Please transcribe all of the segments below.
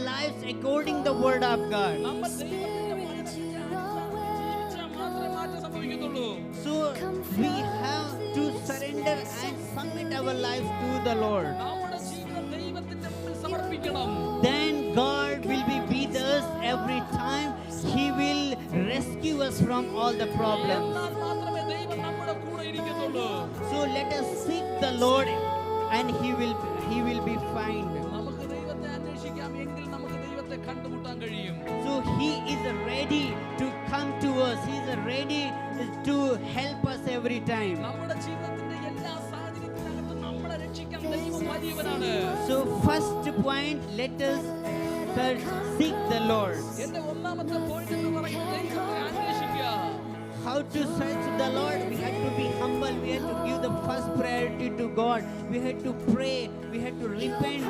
lives according the word of God. നമ്മൾ ദൈവത്തിന്റെ വചനത്തെ മാത്രമേ മാറ്റം സംഭവിക്കത്തുള്ളൂ. So we have to surrender and submit our lives to the Lord. നമ്മുടെ ജീവിതം ദൈവത്തിന്റെ മുമ്പിൽ സമർപ്പിക്കണം. Then God will be with us every time. He will rescue us from all the problems. എന്നാൽ മാത്രമേ ദൈവം നമ്മുടെ കൂടെ ഇരിക്കത്തുള്ളൂ. So let us seek the Lord and he will be found. നമുക്ക് ദൈവത്തെ അന്വേഷിക്കാം, എങ്കിൽ നമുക്ക് ദൈവത്തെ കണ്ടുമുട്ടാൻ കഴിയും. So he is ready to come to us. He is ready to help us every time. നമ്മുടെ ജീവിതത്തിന്റെ എല്ലാ സാഹചര്യത്തിനകത്ത് നമ്മളെ രക്ഷിക്കാൻ ദൈവം വലിയവനാണ്. So first point, let us seek the Lord. എന്റെ ഒന്നാമത്തെ പോയിന്റ് എന്ന് പറയുന്നത് ദൈവത്തെ അന്വേഷിക്കുക. How to search the Lord? We have to be humble. We have to give the first priority to God. We have to pray. We have to repent,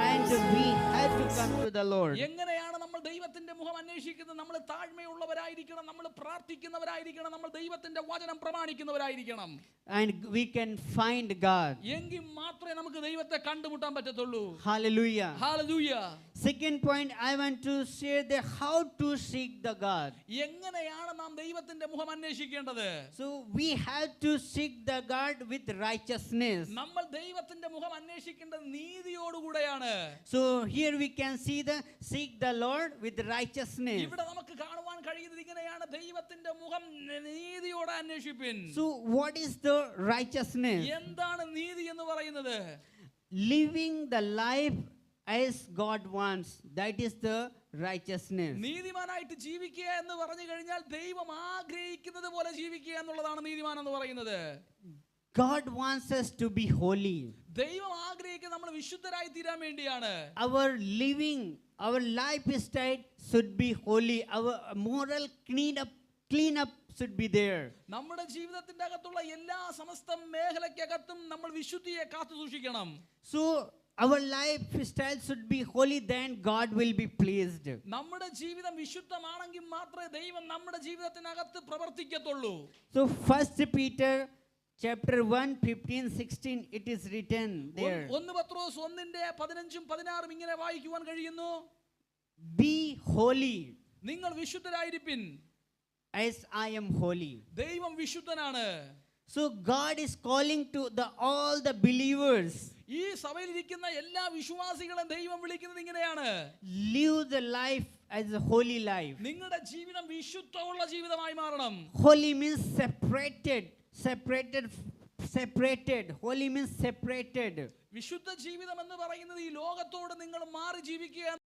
and we have to come to the Lord. എങ്ങനെയാണ് നമ്മൾ ദൈവത്തിന്റെ മുഖം അന്വേഷിക്കുന്നത്? നമ്മൾ താഴ്മയുള്ളവരായിരിക്കണം, നമ്മൾ പ്രാർത്ഥിക്കുന്നവരായിരിക്കണം, നമ്മൾ ദൈവത്തിന്റെ വചനം പ്രമാണിക്കുന്നവരായിരിക്കണം. And we can find God. എങ്കിൽ മാത്രമേ നമുക്ക് ദൈവത്തെ കണ്ടുമുട്ടാൻ പറ്റത്തുള്ളൂ. Hallelujah. Hallelujah. Second point, I want to share the how to seek the God. എങ്ങനെയാണ് നാം ദൈവത്തിന്റെ മുഖം അന്വേഷിക്കേണ്ടത്? So we have to seek the God with righteousness. നമ്മൾ ദൈവത്തിന്റെ മുഖം അന്വേഷിക്കേണ്ടത് നീതിയോടുകൂടെയാണ്. So here we can see the seek the Lord with righteousness. ഇവിടെ നമുക്ക് കാണുവാൻ കഴിയുന്നത് ഇങ്ങനെയാണ്: ദൈവത്തിന്റെ മുഖം നീതിയോടെ അന്വേഷിപ്പിൻ. So what is the righteousness? എന്താണ് നീതി എന്ന് പറയുന്നത്? Living the life as God wants. That is the righteousness. നീതിമാനായിട്ട് ജീവിക്കുക എന്ന് പറഞ്ഞു കഴിഞ്ഞാൽ ദൈവം ആഗ്രഹിക്കുന്നത് പോലെ ജീവിക്കുക എന്നുള്ളതാണ് നീതിമാൻ എന്ന് പറയുന്നത്. God wants us to be holy. ദൈവം ആഗ്രഹിക്കുന്നത് നമ്മൾ വിശുദ്ധരായി തീരാൻ വേണ്ടിയാണ്. Our living, our lifestyle should be holy. Our moral clean up should be there. നമ്മുടെ ജീവിതത്തിന്റെ അകത്തുള്ള എല്ലാ സമസ്ത മേഖലയ്ക്കകത്തും നമ്മൾ വിശുദ്ധിയെ കാത്തു സൂക്ഷിക്കണം. So our lifestyle should be holy, then God will be pleased. നമ്മുടെ ജീവിതം വിശുദ്ധമാണെങ്കിൽ മാത്രമേ ദൈവം നമ്മുടെ ജീവിതത്തിനകത്ത് പ്രവർത്തിക്കത്തുള്ളൂ. So First Peter chapter 1 15 16 it is written there. 1 പത്രോസ് 1:15-16 ഇങ്ങനെ വായിക്കുവാൻ കഴിയുന്നു: Be holy നിങ്ങൾ വിശുദ്ധരായിരിപ്പിൻ as I am holy. ദൈവം വിശുദ്ധനാണ്. So God is calling to all the believers. ഈ സഭയിലിരിക്കുന്ന എല്ലാ വിശ്വാസികളെയും ദൈവം വിളിക്കുന്നത് ഇങ്ങനെയാണ്: Live the life as a holy life. നിങ്ങളുടെ ജീവിതം വിശുദ്ധമുള്ള ജീവിതമായി മാറണം. Holy means separated. Holy means separated. വിശുദ്ധ ജീവിതം എന്ന് പറയുന്നത് ഈ ലോകത്തോട് നിങ്ങൾ മാറി ജീവിക്കുക